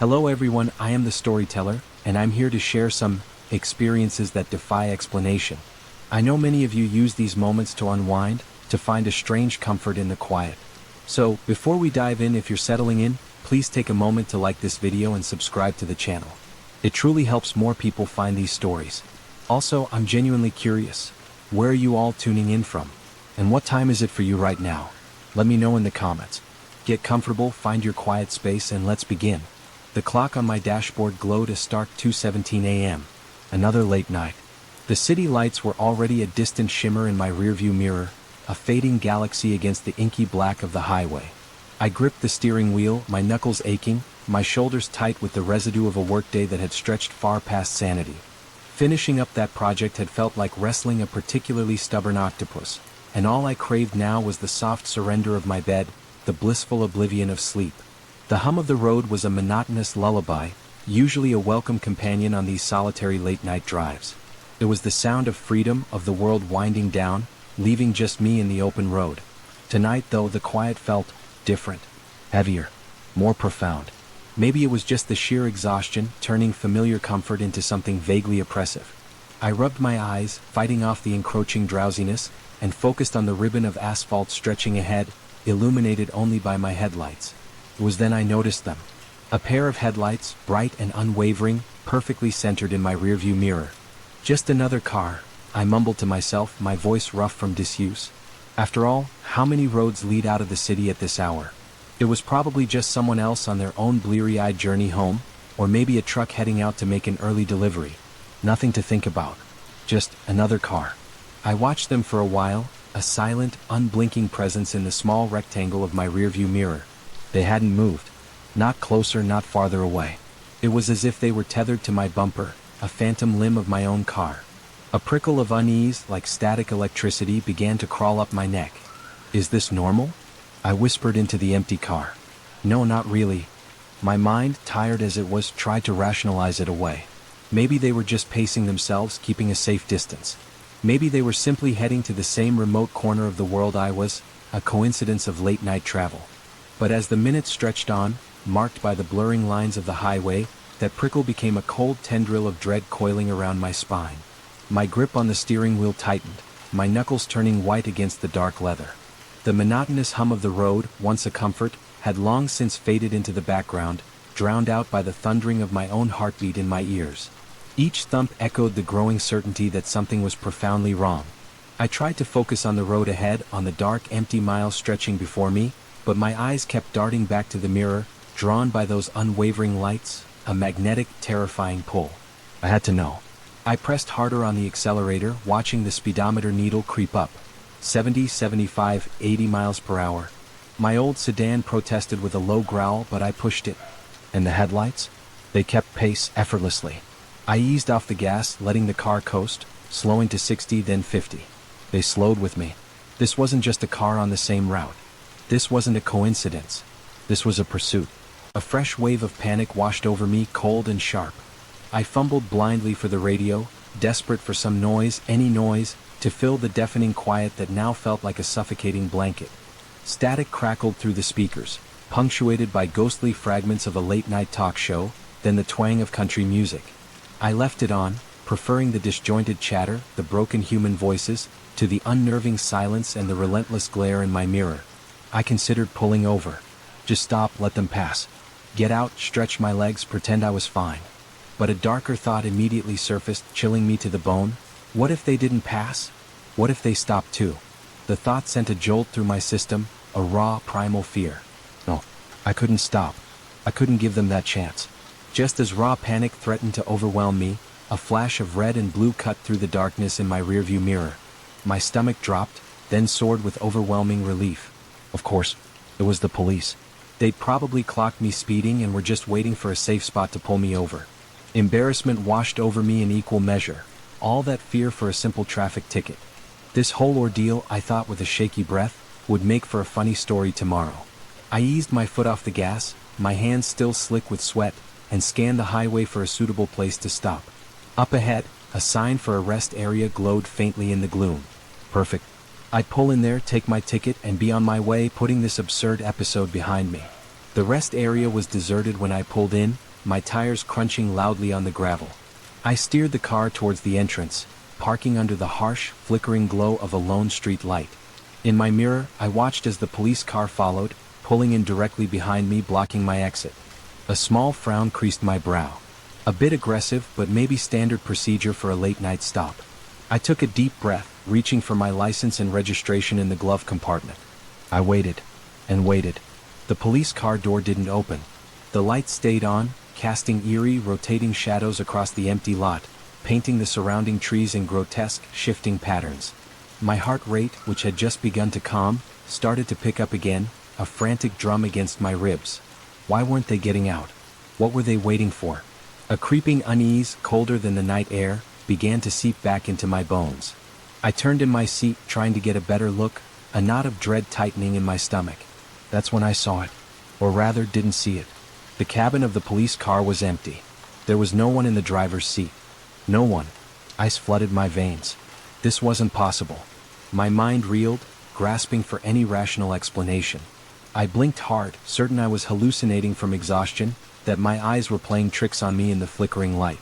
Hello everyone, I am the storyteller, and I'm here to share some experiences that defy explanation. I know many of you use these moments to unwind, to find a strange comfort in the quiet. So, before we dive in, if you're settling in, please take a moment to like this video and subscribe to the channel. It truly helps more people find these stories. Also, I'm genuinely curious. Where are you all tuning in from? And what time is it for you right now? Let me know in the comments. Get comfortable, find your quiet space, and let's begin. The clock on my dashboard glowed a stark 2:17 a.m. Another late night. The city lights were already a distant shimmer in my rearview mirror, a fading galaxy against the inky black of the highway. I gripped the steering wheel, my knuckles aching, my shoulders tight with the residue of a workday that had stretched far past sanity. Finishing up that project had felt like wrestling a particularly stubborn octopus, and all I craved now was the soft surrender of my bed, the blissful oblivion of sleep. The hum of the road was a monotonous lullaby, usually a welcome companion on these solitary late-night drives. It was the sound of freedom, of the world winding down, leaving just me in the open road. Tonight, though, the quiet felt different, heavier, more profound. Maybe it was just the sheer exhaustion, turning familiar comfort into something vaguely oppressive. I rubbed my eyes, fighting off the encroaching drowsiness, and focused on the ribbon of asphalt stretching ahead, illuminated only by my headlights. It was then I noticed them. A pair of headlights, bright and unwavering, perfectly centered in my rearview mirror. Just another car, I mumbled to myself, my voice rough from disuse. After all, how many roads lead out of the city at this hour? It was probably just someone else on their own bleary-eyed journey home, or maybe a truck heading out to make an early delivery. Nothing to think about. Just another car. I watched them for a while, a silent, unblinking presence in the small rectangle of my rearview mirror. They hadn't moved. Not closer, not farther away. It was as if they were tethered to my bumper, a phantom limb of my own car. A prickle of unease, like static electricity, began to crawl up my neck. Is this normal? I whispered into the empty car. No, not really. My mind, tired as it was, tried to rationalize it away. Maybe they were just pacing themselves, keeping a safe distance. Maybe they were simply heading to the same remote corner of the world I was, a coincidence of late-night travel. But as the minutes stretched on, marked by the blurring lines of the highway, that prickle became a cold tendril of dread coiling around my spine. My grip on the steering wheel tightened, my knuckles turning white against the dark leather. The monotonous hum of the road, once a comfort, had long since faded into the background, drowned out by the thundering of my own heartbeat in my ears. Each thump echoed the growing certainty that something was profoundly wrong. I tried to focus on the road ahead, on the dark, empty miles stretching before me, but my eyes kept darting back to the mirror, drawn by those unwavering lights, a magnetic, terrifying pull. I had to know. I pressed harder on the accelerator, watching the speedometer needle creep up. 70, 75, 80 miles per hour. My old sedan protested with a low growl, but I pushed it. And the headlights? They kept pace effortlessly. I eased off the gas, letting the car coast, slowing to 60, then 50. They slowed with me. This wasn't just a car on the same route. This wasn't a coincidence. This was a pursuit. A fresh wave of panic washed over me, cold and sharp. I fumbled blindly for the radio, desperate for some noise, any noise, to fill the deafening quiet that now felt like a suffocating blanket. Static crackled through the speakers, punctuated by ghostly fragments of a late-night talk show, then the twang of country music. I left it on, preferring the disjointed chatter, the broken human voices, to the unnerving silence and the relentless glare in my mirror. I considered pulling over. Just stop, let them pass. Get out, stretch my legs, pretend I was fine. But a darker thought immediately surfaced, chilling me to the bone. What if they didn't pass? What if they stopped too? The thought sent a jolt through my system, a raw, primal fear. No, I couldn't stop. I couldn't give them that chance. Just as raw panic threatened to overwhelm me, a flash of red and blue cut through the darkness in my rearview mirror. My stomach dropped, then soared with overwhelming relief. Of course, it was the police. They'd probably clocked me speeding and were just waiting for a safe spot to pull me over. Embarrassment washed over me in equal measure. All that fear for a simple traffic ticket. This whole ordeal, I thought with a shaky breath, would make for a funny story tomorrow. I eased my foot off the gas, my hands still slick with sweat, and scanned the highway for a suitable place to stop. Up ahead, a sign for a rest area glowed faintly in the gloom. Perfect. I'd pull in there, take my ticket, and be on my way, putting this absurd episode behind me. The rest area was deserted when I pulled in, my tires crunching loudly on the gravel. I steered the car towards the entrance, parking under the harsh, flickering glow of a lone street light. In my mirror, I watched as the police car followed, pulling in directly behind me, blocking my exit. A small frown creased my brow. A bit aggressive, but maybe standard procedure for a late-night stop. I took a deep breath, reaching for my license and registration in the glove compartment. I waited and waited. The police car door didn't open. The lights stayed on, casting eerie, rotating shadows across the empty lot, painting the surrounding trees in grotesque, shifting patterns. My heart rate, which had just begun to calm, started to pick up again, a frantic drum against my ribs. Why weren't they getting out? What were they waiting for? A creeping unease, colder than the night air, began to seep back into my bones. I turned in my seat, trying to get a better look, a knot of dread tightening in my stomach. That's when I saw it. Or rather, didn't see it. The cabin of the police car was empty. There was no one in the driver's seat. No one. Ice flooded my veins. This wasn't possible. My mind reeled, grasping for any rational explanation. I blinked hard, certain I was hallucinating from exhaustion, that my eyes were playing tricks on me in the flickering light.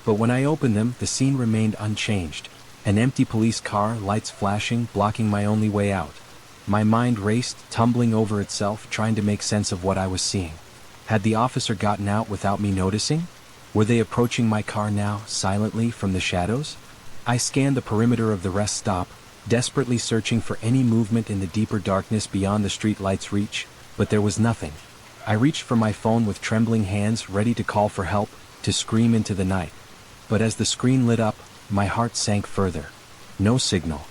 But when I opened them, the scene remained unchanged. An empty police car, lights flashing, blocking my only way out. My mind raced, tumbling over itself, trying to make sense of what I was seeing. Had the officer gotten out without me noticing? Were they approaching my car now, silently, from the shadows? I scanned the perimeter of the rest stop, desperately searching for any movement in the deeper darkness beyond the street light's reach, but there was nothing. I reached for my phone with trembling hands, ready to call for help, to scream into the night. But as the screen lit up, my heart sank further. No signal.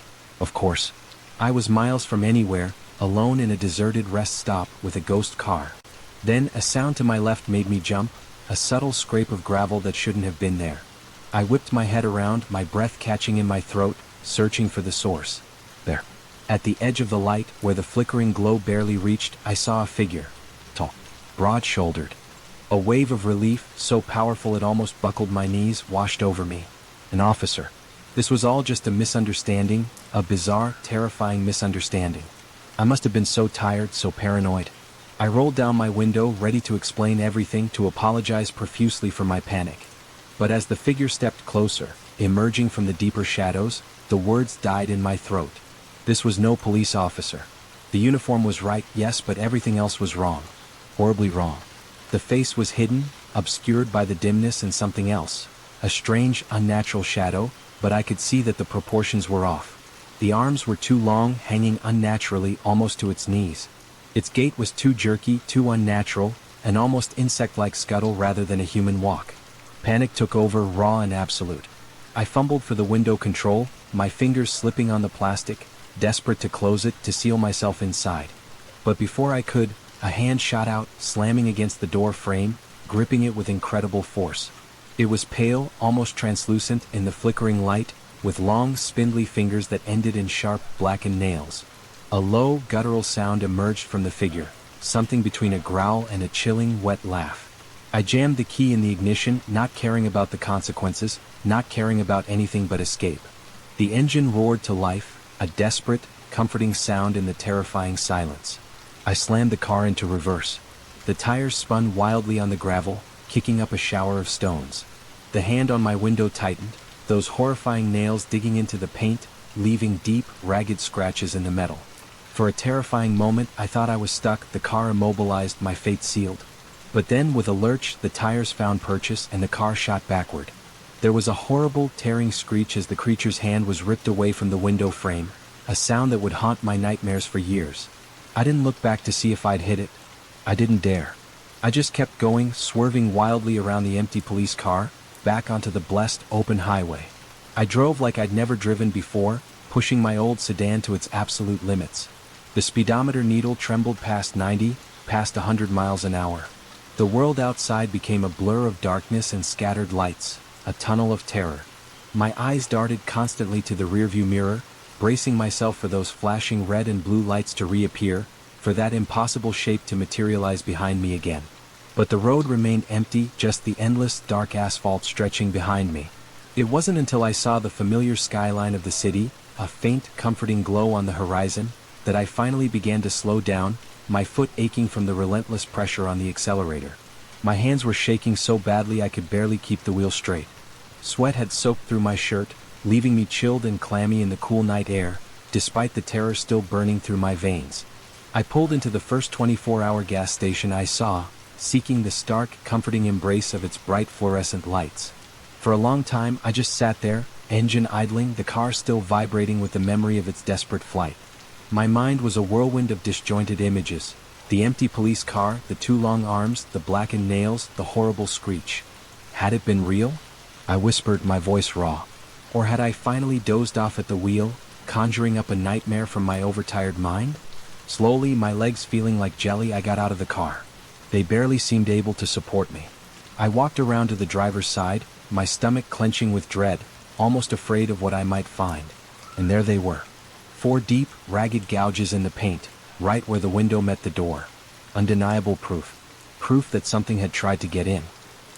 Of course. I was miles from anywhere, alone in a deserted rest stop with a ghost car. Then a sound to my left made me jump, a subtle scrape of gravel that shouldn't have been there. I whipped my head around, my breath catching in my throat, searching for the source. There. At the edge of the light, where the flickering glow barely reached, I saw a figure. Tall. Broad-shouldered. A wave of relief, so powerful it almost buckled my knees, washed over me. An officer. This was all just a misunderstanding, a bizarre, terrifying misunderstanding. I must have been so tired, so paranoid. I rolled down my window, ready to explain everything, to apologize profusely for my panic. But as the figure stepped closer, emerging from the deeper shadows, the words died in my throat. This was no police officer. The uniform was right, yes, but everything else was wrong. Horribly wrong. The face was hidden, obscured by the dimness and something else. A strange, unnatural shadow, but I could see that the proportions were off. The arms were too long, hanging unnaturally, almost to its knees. Its gait was too jerky, too unnatural, an almost insect-like scuttle rather than a human walk. Panic took over, raw and absolute. I fumbled for the window control, my fingers slipping on the plastic, desperate to close it, to seal myself inside. But before I could, a hand shot out, slamming against the door frame, gripping it with incredible force. It was pale, almost translucent in the flickering light, with long, spindly fingers that ended in sharp, blackened nails. A low, guttural sound emerged from the figure, something between a growl and a chilling, wet laugh. I jammed the key in the ignition, not caring about the consequences, not caring about anything but escape. The engine roared to life, a desperate, comforting sound in the terrifying silence. I slammed the car into reverse. The tires spun wildly on the gravel, kicking up a shower of stones. The hand on my window tightened, those horrifying nails digging into the paint, leaving deep, ragged scratches in the metal. For a terrifying moment, I thought I was stuck, the car immobilized, my fate sealed. But then, with a lurch, the tires found purchase and the car shot backward. There was a horrible, tearing screech as the creature's hand was ripped away from the window frame, a sound that would haunt my nightmares for years. I didn't look back to see if I'd hit it. I didn't dare. I just kept going, swerving wildly around the empty police car, back onto the blessed, open highway. I drove like I'd never driven before, pushing my old sedan to its absolute limits. The speedometer needle trembled past 90, past 100 miles an hour. The world outside became a blur of darkness and scattered lights, a tunnel of terror. My eyes darted constantly to the rearview mirror, bracing myself for those flashing red and blue lights to reappear, for that impossible shape to materialize behind me again. But the road remained empty, just the endless, dark asphalt stretching behind me. It wasn't until I saw the familiar skyline of the city, a faint, comforting glow on the horizon, that I finally began to slow down, my foot aching from the relentless pressure on the accelerator. My hands were shaking so badly I could barely keep the wheel straight. Sweat had soaked through my shirt, leaving me chilled and clammy in the cool night air, despite the terror still burning through my veins. I pulled into the first 24-hour gas station I saw, seeking the stark, comforting embrace of its bright fluorescent lights. For a long time I just sat there, engine idling, the car still vibrating with the memory of its desperate flight. My mind was a whirlwind of disjointed images. The empty police car, the two long arms, the blackened nails, the horrible screech. Had it been real? I whispered, my voice raw. Or had I finally dozed off at the wheel, conjuring up a nightmare from my overtired mind? Slowly, my legs feeling like jelly, I got out of the car. They barely seemed able to support me. I walked around to the driver's side, my stomach clenching with dread, almost afraid of what I might find. And there they were. 4 deep, ragged gouges in the paint, right where the window met the door. Undeniable proof. Proof that something had tried to get in.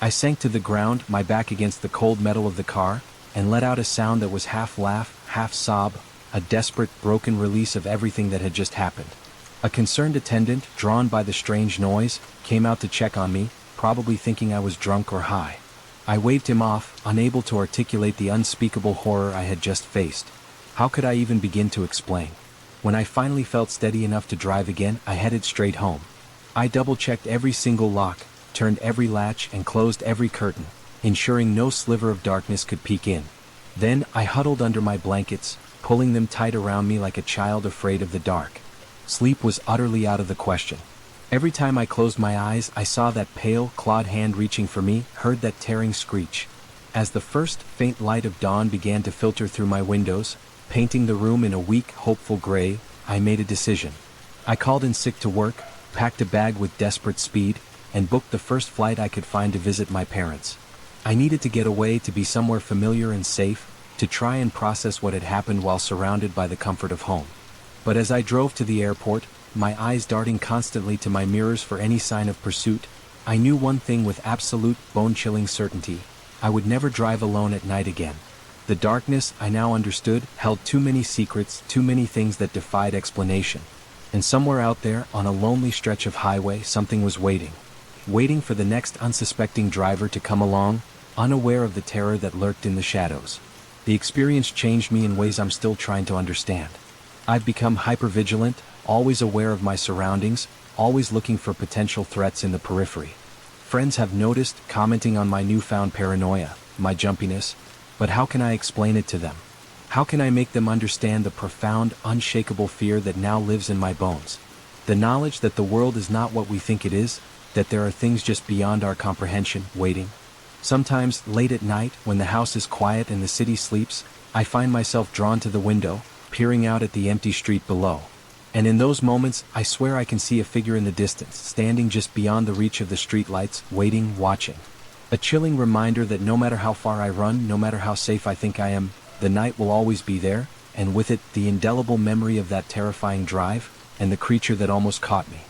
I sank to the ground, my back against the cold metal of the car, and let out a sound that was half laugh, half sob, a desperate, broken release of everything that had just happened. A concerned attendant, drawn by the strange noise, came out to check on me, probably thinking I was drunk or high. I waved him off, unable to articulate the unspeakable horror I had just faced. How could I even begin to explain? When I finally felt steady enough to drive again, I headed straight home. I double-checked every single lock, turned every latch, and closed every curtain, ensuring no sliver of darkness could peek in. Then I huddled under my blankets, pulling them tight around me like a child afraid of the dark. Sleep was utterly out of the question. Every time I closed my eyes, I saw that pale, clawed hand reaching for me, heard that tearing screech. As the first faint light of dawn began to filter through my windows, painting the room in a weak, hopeful gray, I made a decision. I called in sick to work, packed a bag with desperate speed, and booked the first flight I could find to visit my parents. I needed to get away, to be somewhere familiar and safe, to try and process what had happened while surrounded by the comfort of home. But as I drove to the airport, my eyes darting constantly to my mirrors for any sign of pursuit, I knew one thing with absolute, bone-chilling certainty. I would never drive alone at night again. The darkness, I now understood, held too many secrets, too many things that defied explanation. And somewhere out there, on a lonely stretch of highway, something was waiting. Waiting for the next unsuspecting driver to come along, unaware of the terror that lurked in the shadows. The experience changed me in ways I'm still trying to understand. I've become hypervigilant, always aware of my surroundings, always looking for potential threats in the periphery. Friends have noticed, commenting on my newfound paranoia, my jumpiness, but how can I explain it to them? How can I make them understand the profound, unshakable fear that now lives in my bones? The knowledge that the world is not what we think it is, that there are things just beyond our comprehension, waiting. Sometimes, late at night, when the house is quiet and the city sleeps, I find myself drawn to the window, peering out at the empty street below. And in those moments, I swear I can see a figure in the distance, standing just beyond the reach of the streetlights, waiting, watching. A chilling reminder that no matter how far I run, no matter how safe I think I am, the night will always be there, and with it, the indelible memory of that terrifying drive, and the creature that almost caught me.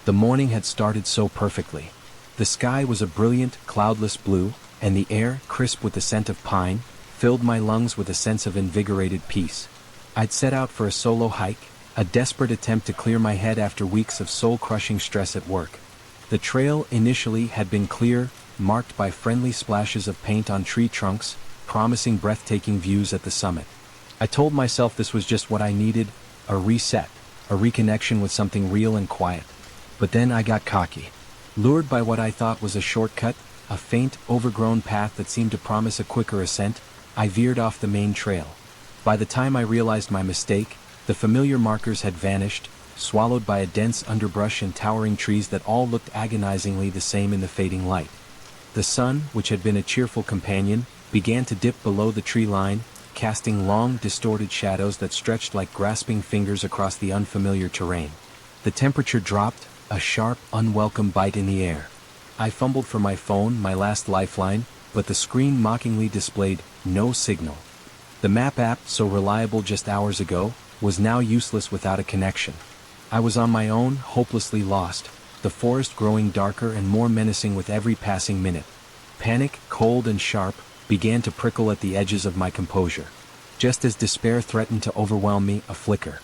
The morning had started so perfectly. The sky was a brilliant, cloudless blue, and the air, crisp with the scent of pine, filled my lungs with a sense of invigorated peace. I'd set out for a solo hike, a desperate attempt to clear my head after weeks of soul-crushing stress at work. The trail initially had been clear, marked by friendly splashes of paint on tree trunks, promising breathtaking views at the summit. I told myself this was just what I needed, a reset, a reconnection with something real and quiet. But then I got cocky. Lured by what I thought was a shortcut, a faint, overgrown path that seemed to promise a quicker ascent, I veered off the main trail. By the time I realized my mistake, the familiar markers had vanished, swallowed by a dense underbrush and towering trees that all looked agonizingly the same in the fading light. The sun, which had been a cheerful companion, began to dip below the tree line, casting long, distorted shadows that stretched like grasping fingers across the unfamiliar terrain. The temperature dropped, a sharp, unwelcome bite in the air. I fumbled for my phone, my last lifeline, but the screen mockingly displayed no signal. The map app, so reliable just hours ago, was now useless without a connection. I was on my own, hopelessly lost, the forest growing darker and more menacing with every passing minute. Panic, cold and sharp, began to prickle at the edges of my composure. Just as despair threatened to overwhelm me, a flicker.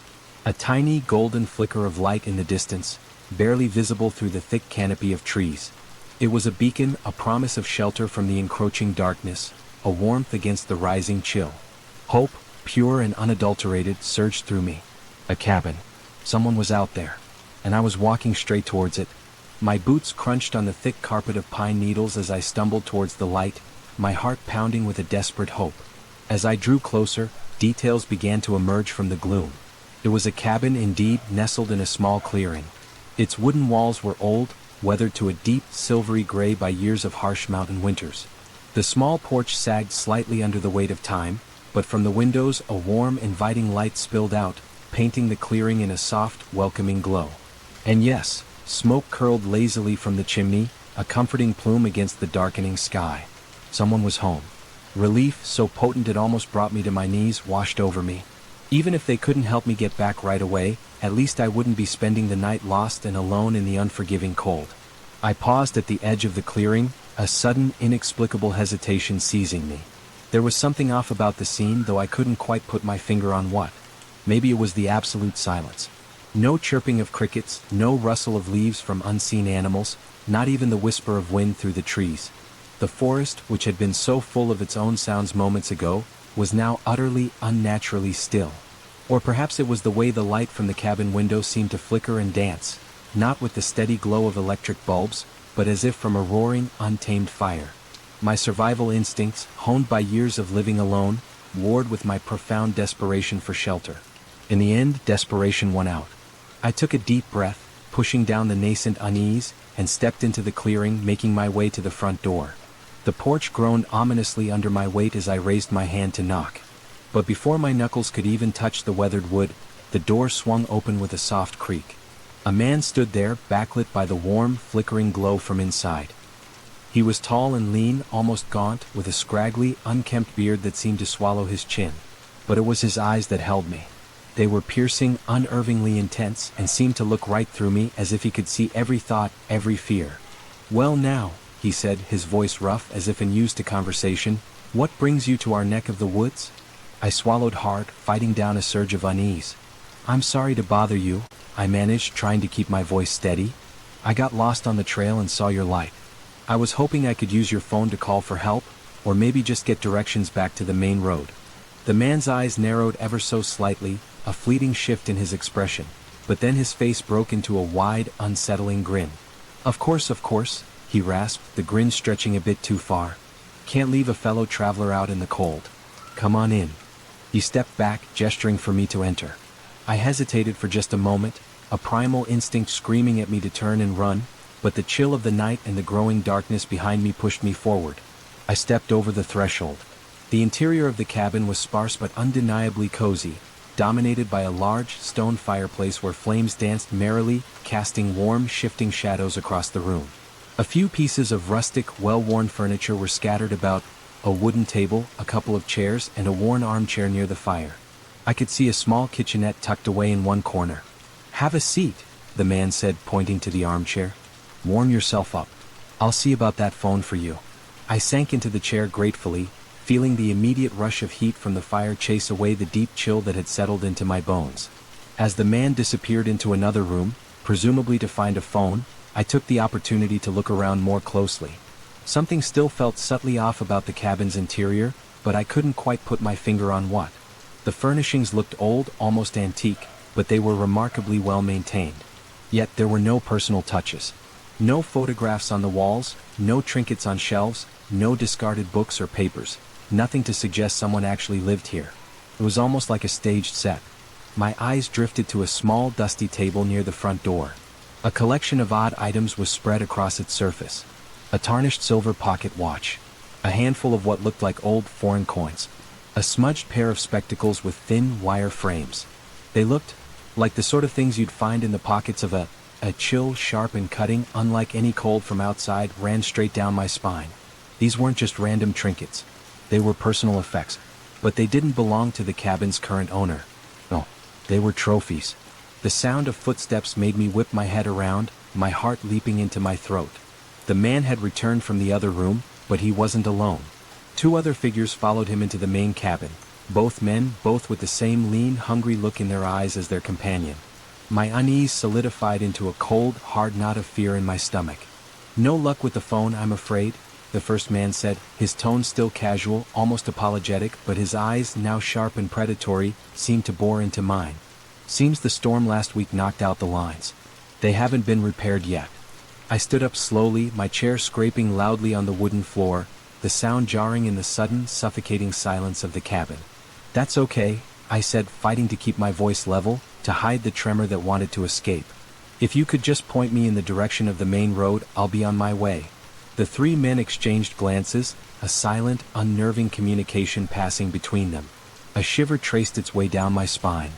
A tiny golden flicker of light in the distance, barely visible through the thick canopy of trees. It was a beacon, a promise of shelter from the encroaching darkness, a warmth against the rising chill. Hope, pure and unadulterated, surged through me. A cabin. Someone was out there. And I was walking straight towards it. My boots crunched on the thick carpet of pine needles as I stumbled towards the light, my heart pounding with a desperate hope. As I drew closer, details began to emerge from the gloom. It was a cabin indeed, nestled in a small clearing. Its wooden walls were old, weathered to a deep, silvery gray by years of harsh mountain winters. The small porch sagged slightly under the weight of time, but from the windows a warm, inviting light spilled out, painting the clearing in a soft, welcoming glow. And yes, smoke curled lazily from the chimney, a comforting plume against the darkening sky. Someone was home. Relief, so potent it almost brought me to my knees, washed over me. Even if they couldn't help me get back right away, at least I wouldn't be spending the night lost and alone in the unforgiving cold. I paused at the edge of the clearing, a sudden, inexplicable hesitation seizing me. There was something off about the scene, though I couldn't quite put my finger on what. Maybe it was the absolute silence. No chirping of crickets, no rustle of leaves from unseen animals, not even the whisper of wind through the trees. The forest, which had been so full of its own sounds moments ago, was now utterly, unnaturally still. Or perhaps it was the way the light from the cabin window seemed to flicker and dance, not with the steady glow of electric bulbs, but as if from a roaring, untamed fire. My survival instincts, honed by years of living alone, warred with my profound desperation for shelter. In the end, desperation won out. I took a deep breath, pushing down the nascent unease, and stepped into the clearing, making my way to the front door. The porch groaned ominously under my weight as I raised my hand to knock. But before my knuckles could even touch the weathered wood, the door swung open with a soft creak. A man stood there, backlit by the warm, flickering glow from inside. He was tall and lean, almost gaunt, with a scraggly, unkempt beard that seemed to swallow his chin. But it was his eyes that held me. They were piercing, unervingly intense, and seemed to look right through me, as if he could see every thought, every fear. "Well now," he said, his voice rough as if unused to conversation, "what brings you to our neck of the woods?" I swallowed hard, fighting down a surge of unease. "I'm sorry to bother you," I managed, trying to keep my voice steady. "I got lost on the trail and saw your light. I was hoping I could use your phone to call for help, or maybe just get directions back to the main road." The man's eyes narrowed ever so slightly, a fleeting shift in his expression, but then his face broke into a wide, unsettling grin. Of course," he rasped, the grin stretching a bit too far. "Can't leave a fellow traveler out in the cold. Come on in." He stepped back, gesturing for me to enter. I hesitated for just a moment, a primal instinct screaming at me to turn and run, but the chill of the night and the growing darkness behind me pushed me forward. I stepped over the threshold. The interior of the cabin was sparse but undeniably cozy, dominated by a large, stone fireplace where flames danced merrily, casting warm, shifting shadows across the room. A few pieces of rustic, well-worn furniture were scattered about, a wooden table, a couple of chairs, and a worn armchair near the fire. I could see a small kitchenette tucked away in one corner. "Have a seat," the man said, pointing to the armchair. "Warm yourself up. I'll see about that phone for you." I sank into the chair gratefully, feeling the immediate rush of heat from the fire chase away the deep chill that had settled into my bones. As the man disappeared into another room, presumably to find a phone, I took the opportunity to look around more closely. Something still felt subtly off about the cabin's interior, but I couldn't quite put my finger on what. The furnishings looked old, almost antique, but they were remarkably well maintained. Yet there were no personal touches. No photographs on the walls, no trinkets on shelves, no discarded books or papers. Nothing to suggest someone actually lived here. It was almost like a staged set. My eyes drifted to a small, dusty table near the front door. A collection of odd items was spread across its surface. A tarnished silver pocket watch. A handful of what looked like old foreign coins. A smudged pair of spectacles with thin, wire frames. They looked like the sort of things you'd find in the pockets of a chill, sharp and cutting, unlike any cold from outside, ran straight down my spine. These weren't just random trinkets. They were personal effects. But they didn't belong to the cabin's current owner. No, they were trophies. The sound of footsteps made me whip my head around, my heart leaping into my throat. The man had returned from the other room, but he wasn't alone. Two other figures followed him into the main cabin, both men, both with the same lean, hungry look in their eyes as their companion. My unease solidified into a cold, hard knot of fear in my stomach. No luck with the phone, I'm afraid, the first man said, his tone still casual, almost apologetic, but his eyes, now sharp and predatory, seemed to bore into mine. Seems the storm last week knocked out the lines. They haven't been repaired yet. I stood up slowly, my chair scraping loudly on the wooden floor, the sound jarring in the sudden, suffocating silence of the cabin. That's okay, I said, fighting to keep my voice level, to hide the tremor that wanted to escape. If you could just point me in the direction of the main road, I'll be on my way. The three men exchanged glances, a silent, unnerving communication passing between them. A shiver traced its way down my spine.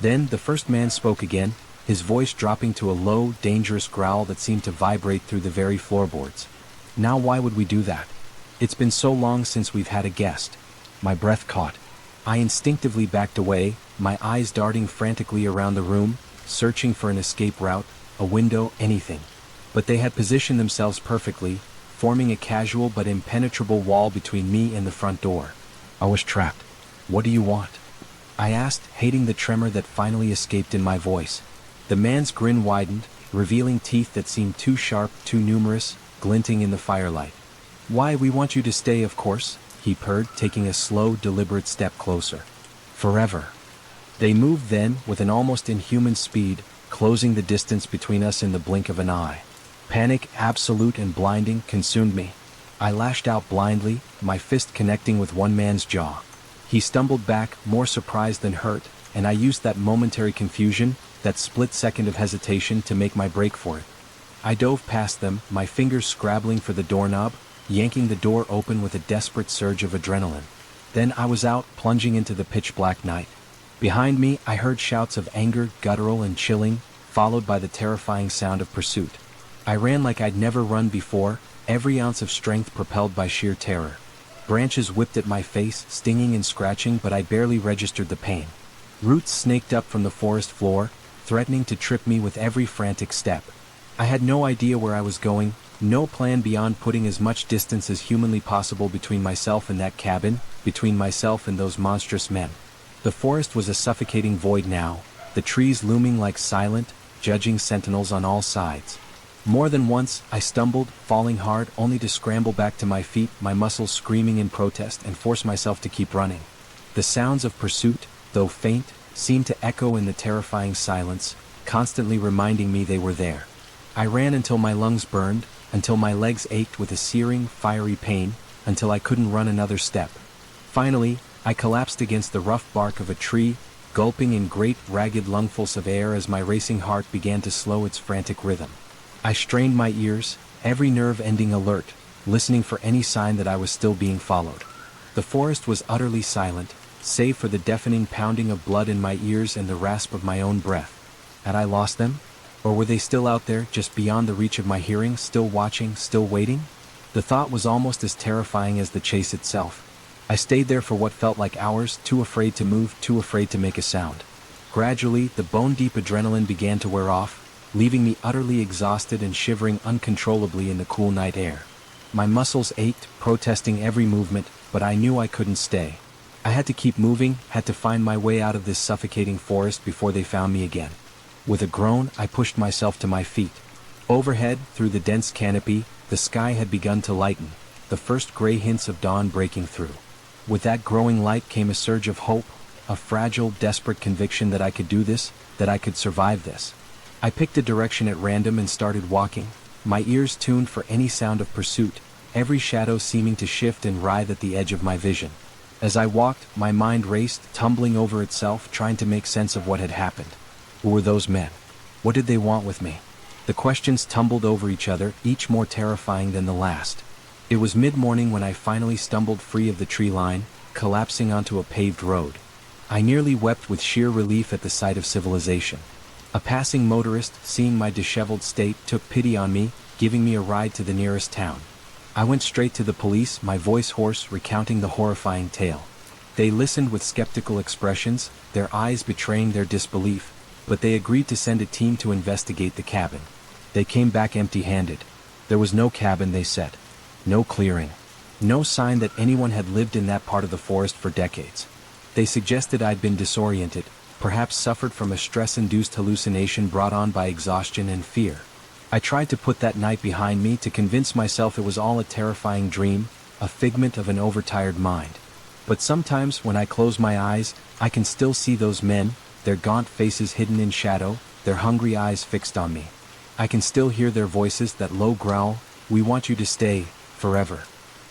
Then the first man spoke again, his voice dropping to a low, dangerous growl that seemed to vibrate through the very floorboards. Now why would we do that? It's been so long since we've had a guest. My breath caught. I instinctively backed away, my eyes darting frantically around the room, searching for an escape route, a window, anything. But they had positioned themselves perfectly, forming a casual but impenetrable wall between me and the front door. I was trapped. What do you want? I asked, hating the tremor that finally escaped in my voice. The man's grin widened, revealing teeth that seemed too sharp, too numerous, glinting in the firelight. Why, we want you to stay, of course, he purred, taking a slow, deliberate step closer. Forever. They moved then, with an almost inhuman speed, closing the distance between us in the blink of an eye. Panic, absolute and blinding, consumed me. I lashed out blindly, my fist connecting with one man's jaw. He stumbled back, more surprised than hurt, and I used that momentary confusion, that split second of hesitation to make my break for it. I dove past them, my fingers scrabbling for the doorknob, yanking the door open with a desperate surge of adrenaline. Then I was out, plunging into the pitch-black night. Behind me, I heard shouts of anger, guttural and chilling, followed by the terrifying sound of pursuit. I ran like I'd never run before, every ounce of strength propelled by sheer terror. Branches whipped at my face, stinging and scratching, but I barely registered the pain. Roots snaked up from the forest floor, threatening to trip me with every frantic step. I had no idea where I was going, no plan beyond putting as much distance as humanly possible between myself and that cabin, between myself and those monstrous men. The forest was a suffocating void now, the trees looming like silent, judging sentinels on all sides. More than once, I stumbled, falling hard, only to scramble back to my feet, my muscles screaming in protest, and force myself to keep running. The sounds of pursuit, though faint, seemed to echo in the terrifying silence, constantly reminding me they were there. I ran until my lungs burned, until my legs ached with a searing, fiery pain, until I couldn't run another step. Finally, I collapsed against the rough bark of a tree, gulping in great, ragged lungfuls of air as my racing heart began to slow its frantic rhythm. I strained my ears, every nerve ending alert, listening for any sign that I was still being followed. The forest was utterly silent, save for the deafening pounding of blood in my ears and the rasp of my own breath. Had I lost them? Or were they still out there, just beyond the reach of my hearing, still watching, still waiting? The thought was almost as terrifying as the chase itself. I stayed there for what felt like hours, too afraid to move, too afraid to make a sound. Gradually, the bone-deep adrenaline began to wear off, leaving me utterly exhausted and shivering uncontrollably in the cool night air. My muscles ached, protesting every movement, but I knew I couldn't stay. I had to keep moving, had to find my way out of this suffocating forest before they found me again. With a groan, I pushed myself to my feet. Overhead, through the dense canopy, the sky had begun to lighten, the first gray hints of dawn breaking through. With that growing light came a surge of hope, a fragile, desperate conviction that I could do this, that I could survive this. I picked a direction at random and started walking, my ears tuned for any sound of pursuit, every shadow seeming to shift and writhe at the edge of my vision. As I walked, my mind raced, tumbling over itself, trying to make sense of what had happened. Who were those men? What did they want with me? The questions tumbled over each other, each more terrifying than the last. It was mid-morning when I finally stumbled free of the tree line, collapsing onto a paved road. I nearly wept with sheer relief at the sight of civilization. A passing motorist, seeing my disheveled state, took pity on me, giving me a ride to the nearest town. I went straight to the police, my voice hoarse, recounting the horrifying tale. They listened with skeptical expressions, their eyes betraying their disbelief, but they agreed to send a team to investigate the cabin. They came back empty-handed. There was no cabin, they said. No clearing. No sign that anyone had lived in that part of the forest for decades. They suggested I'd been disoriented, perhaps suffered from a stress-induced hallucination brought on by exhaustion and fear. I tried to put that night behind me to convince myself it was all a terrifying dream, a figment of an overtired mind. But sometimes when I close my eyes, I can still see those men, their gaunt faces hidden in shadow, their hungry eyes fixed on me. I can still hear their voices, that low growl, "We want you to stay, forever."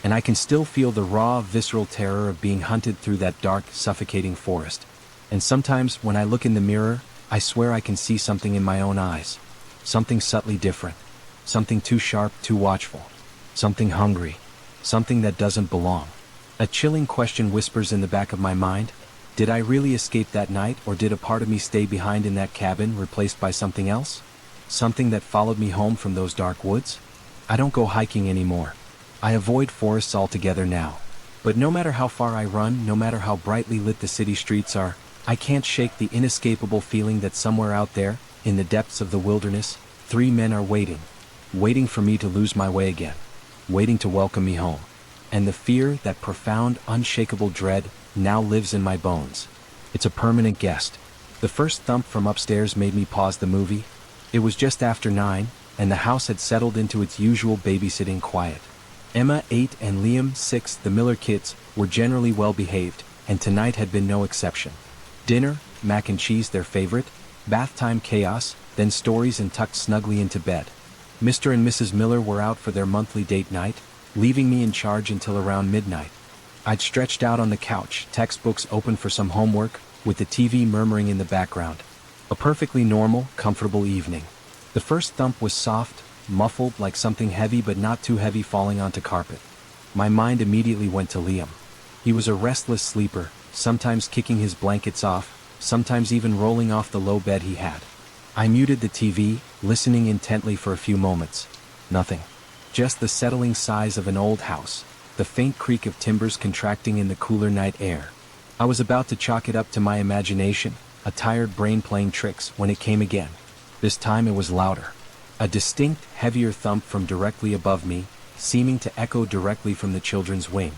And I can still feel the raw, visceral terror of being hunted through that dark, suffocating forest. And sometimes when I look in the mirror, I swear I can see something in my own eyes. Something subtly different. Something too sharp, too watchful. Something hungry. Something that doesn't belong. A chilling question whispers in the back of my mind. Did I really escape that night, or did a part of me stay behind in that cabin, replaced by something else? Something that followed me home from those dark woods? I don't go hiking anymore. I avoid forests altogether now. But no matter how far I run, no matter how brightly lit the city streets are, I can't shake the inescapable feeling that somewhere out there, in the depths of the wilderness, 3 men are waiting. Waiting for me to lose my way again. Waiting to welcome me home. And the fear, that profound, unshakable dread, now lives in my bones. It's a permanent guest. The first thump from upstairs made me pause the movie. It was just after 9, and the house had settled into its usual babysitting quiet. Emma, 8, and Liam, 6, the Miller kids, were generally well behaved, and tonight had been no exception. Dinner, mac and cheese their favorite, bath time chaos, then stories and tucked snugly into bed. Mr. and Mrs. Miller were out for their monthly date night, leaving me in charge until around midnight. I'd stretched out on the couch, textbooks open for some homework, with the TV murmuring in the background. A perfectly normal, comfortable evening. The first thump was soft, muffled, like something heavy but not too heavy falling onto carpet. My mind immediately went to Liam. He was a restless sleeper, sometimes kicking his blankets off, sometimes even rolling off the low bed he had. I muted the TV, listening intently for a few moments. Nothing. Just the settling sighs of an old house, the faint creak of timbers contracting in the cooler night air. I was about to chalk it up to my imagination, a tired brain playing tricks, when it came again. This time it was louder. A distinct, heavier thump from directly above me, seeming to echo directly from the children's wing.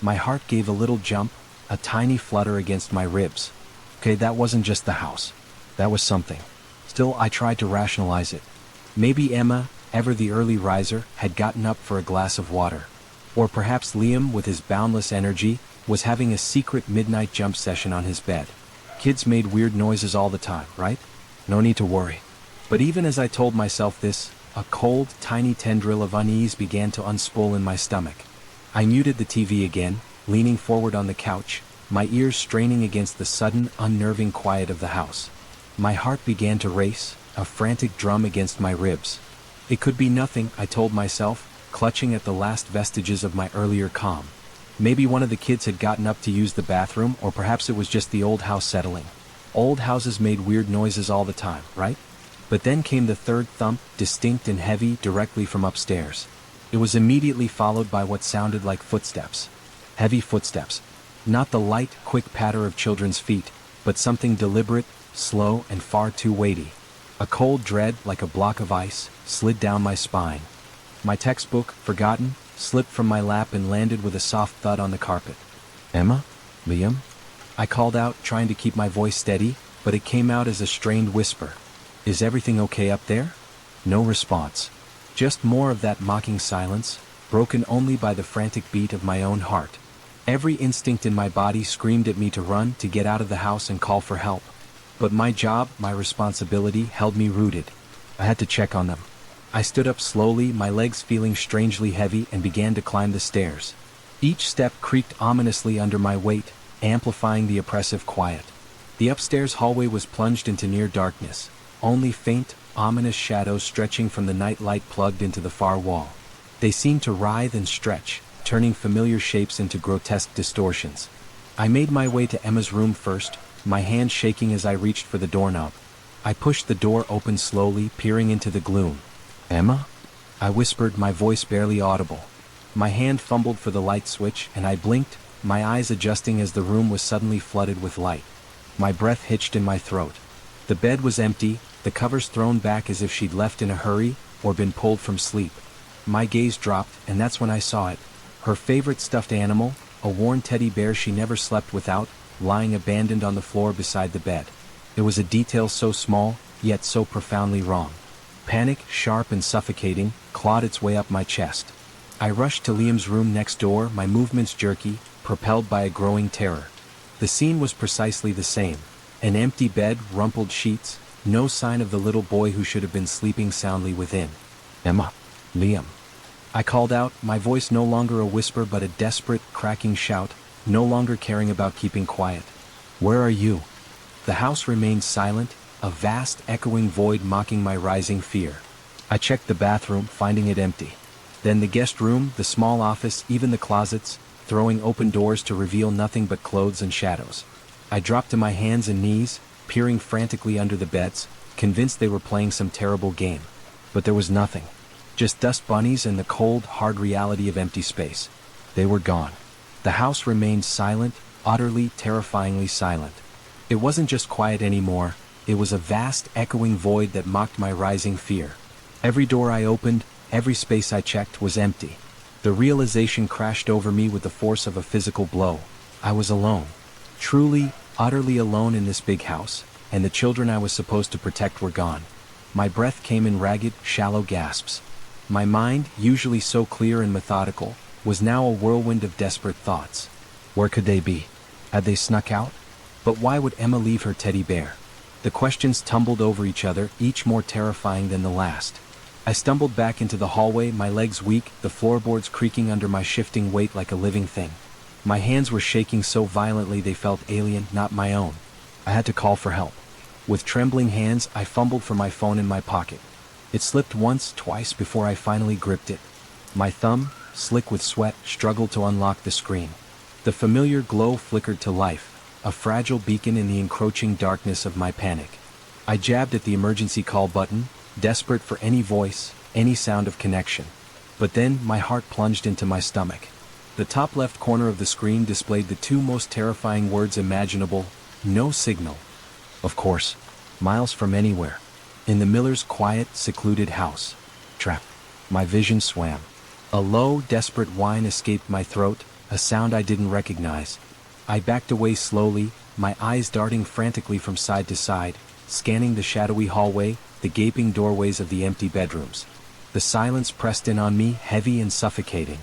My heart gave a little jump, a tiny flutter against my ribs. Okay, that wasn't just the house. That was something. Still, I tried to rationalize it. Maybe Emma, ever the early riser, had gotten up for a glass of water. Or perhaps Liam, with his boundless energy, was having a secret midnight jump session on his bed. Kids made weird noises all the time, right? No need to worry. But even as I told myself this, a cold, tiny tendril of unease began to unspool in my stomach. I muted the TV again, leaning forward on the couch, my ears straining against the sudden, unnerving quiet of the house. My heart began to race, a frantic drum against my ribs. It could be nothing, I told myself, clutching at the last vestiges of my earlier calm. Maybe one of the kids had gotten up to use the bathroom, or perhaps it was just the old house settling. Old houses made weird noises all the time, right? But then came the third thump, distinct and heavy, directly from upstairs. It was immediately followed by what sounded like footsteps. Heavy footsteps. Not the light, quick patter of children's feet, but something deliberate, slow, and far too weighty. A cold dread, like a block of ice, slid down my spine. My textbook, forgotten, slipped from my lap and landed with a soft thud on the carpet. "Emma? Liam?" I called out, trying to keep my voice steady, but it came out as a strained whisper. "Is everything okay up there?" No response. Just more of that mocking silence, broken only by the frantic beat of my own heart. Every instinct in my body screamed at me to run, to get out of the house and call for help. But my job, my responsibility, held me rooted. I had to check on them. I stood up slowly, my legs feeling strangely heavy, and began to climb the stairs. Each step creaked ominously under my weight, amplifying the oppressive quiet. The upstairs hallway was plunged into near darkness, only faint, ominous shadows stretching from the night light plugged into the far wall. They seemed to writhe and stretch, turning familiar shapes into grotesque distortions. I made my way to Emma's room first, my hand shaking as I reached for the doorknob. I pushed the door open slowly, peering into the gloom. "Emma?" I whispered, my voice barely audible. My hand fumbled for the light switch, and I blinked, my eyes adjusting as the room was suddenly flooded with light. My breath hitched in my throat. The bed was empty, the covers thrown back as if she'd left in a hurry, or been pulled from sleep. My gaze dropped, and that's when I saw it. Her favorite stuffed animal, a worn teddy bear she never slept without, lying abandoned on the floor beside the bed. It was a detail so small, yet so profoundly wrong. Panic, sharp and suffocating, clawed its way up my chest. I rushed to Liam's room next door, my movements jerky, propelled by a growing terror. The scene was precisely the same. An empty bed, rumpled sheets, no sign of the little boy who should have been sleeping soundly within. Emma. Liam. I called out, my voice no longer a whisper but a desperate, cracking shout, no longer caring about keeping quiet. Where are you? The house remained silent, a vast, echoing void mocking my rising fear. I checked the bathroom, finding it empty. Then the guest room, the small office, even the closets, throwing open doors to reveal nothing but clothes and shadows. I dropped to my hands and knees, peering frantically under the beds, convinced they were playing some terrible game. But there was nothing. Just dust bunnies and the cold, hard reality of empty space. They were gone. The house remained silent, utterly, terrifyingly silent. It wasn't just quiet anymore, it was a vast, echoing void that mocked my rising fear. Every door I opened, every space I checked was empty. The realization crashed over me with the force of a physical blow. I was alone. Truly, utterly alone in this big house, and the children I was supposed to protect were gone. My breath came in ragged, shallow gasps. My mind, usually so clear and methodical, was now a whirlwind of desperate thoughts. Where could they be? Had they snuck out? But why would Emma leave her teddy bear? The questions tumbled over each other, each more terrifying than the last. I stumbled back into the hallway, my legs weak, the floorboards creaking under my shifting weight like a living thing. My hands were shaking so violently they felt alien, not my own. I had to call for help. With trembling hands, I fumbled for my phone in my pocket. It slipped once, twice before I finally gripped it. My thumb, slick with sweat, struggled to unlock the screen. The familiar glow flickered to life, a fragile beacon in the encroaching darkness of my panic. I jabbed at the emergency call button, desperate for any voice, any sound of connection. But then my heart plunged into my stomach. The top left corner of the screen displayed the two most terrifying words imaginable: no signal. Of course, miles from anywhere. In the miller's quiet, secluded house. Trap. My vision swam. A low, desperate whine escaped my throat, a sound I didn't recognize. I backed away slowly, my eyes darting frantically from side to side, scanning the shadowy hallway, the gaping doorways of the empty bedrooms. The silence pressed in on me, heavy and suffocating.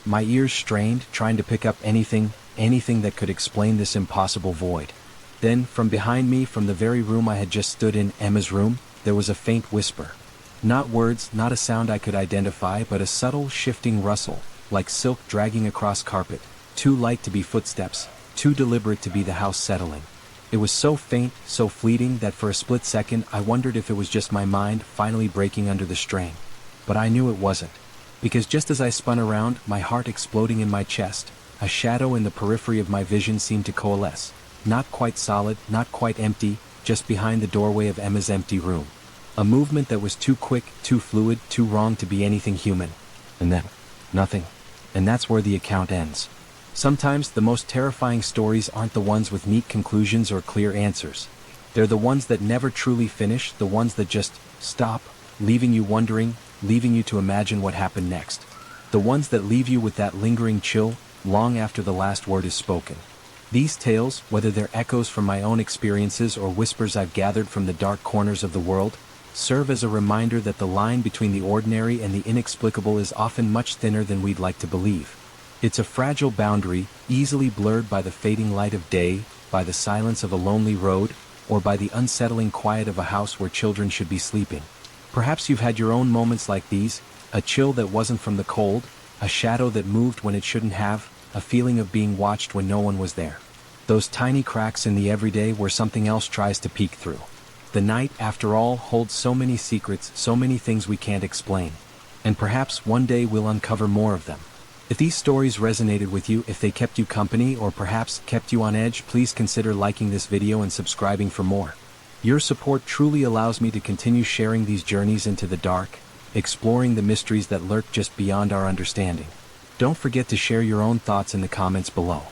My ears strained, trying to pick up anything that could explain this impossible void. Then, from behind me, from the very room I had just stood in, Emma's room, there was a faint whisper. Not words, not a sound I could identify, but a subtle, shifting rustle, like silk dragging across carpet, too light to be footsteps, too deliberate to be the house settling. It was so faint, so fleeting, that for a split second I wondered if it was just my mind finally breaking under the strain. But I knew it wasn't. Because just as I spun around, my heart exploding in my chest, a shadow in the periphery of my vision seemed to coalesce. Not quite solid, not quite empty, just behind the doorway of Emma's empty room. A movement that was too quick, too fluid, too wrong to be anything human. And then, nothing. And that's where the account ends. Sometimes the most terrifying stories aren't the ones with neat conclusions or clear answers. They're the ones that never truly finish, the ones that just stop, leaving you wondering, leaving you to imagine what happened next. The ones that leave you with that lingering chill, long after the last word is spoken. These tales, whether they're echoes from my own experiences or whispers I've gathered from the dark corners of the world, serve as a reminder that the line between the ordinary and the inexplicable is often much thinner than we'd like to believe. It's a fragile boundary, easily blurred by the fading light of day, by the silence of a lonely road, or by the unsettling quiet of a house where children should be sleeping. Perhaps you've had your own moments like these, a chill that wasn't from the cold, a shadow that moved when it shouldn't have, a feeling of being watched when no one was there. Those tiny cracks in the everyday where something else tries to peek through. The night, after all, holds so many secrets, so many things we can't explain. And perhaps one day we'll uncover more of them. If these stories resonated with you, if they kept you company, or perhaps kept you on edge, please consider liking this video and subscribing for more. Your support truly allows me to continue sharing these journeys into the dark, exploring the mysteries that lurk just beyond our understanding. Don't forget to share your own thoughts in the comments below.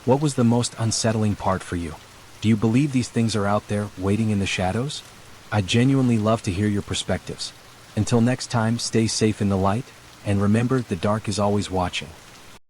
What was the most unsettling part for you? Do you believe these things are out there, waiting in the shadows? I'd genuinely love to hear your perspectives. Until next time, stay safe in the light, and remember, the dark is always watching.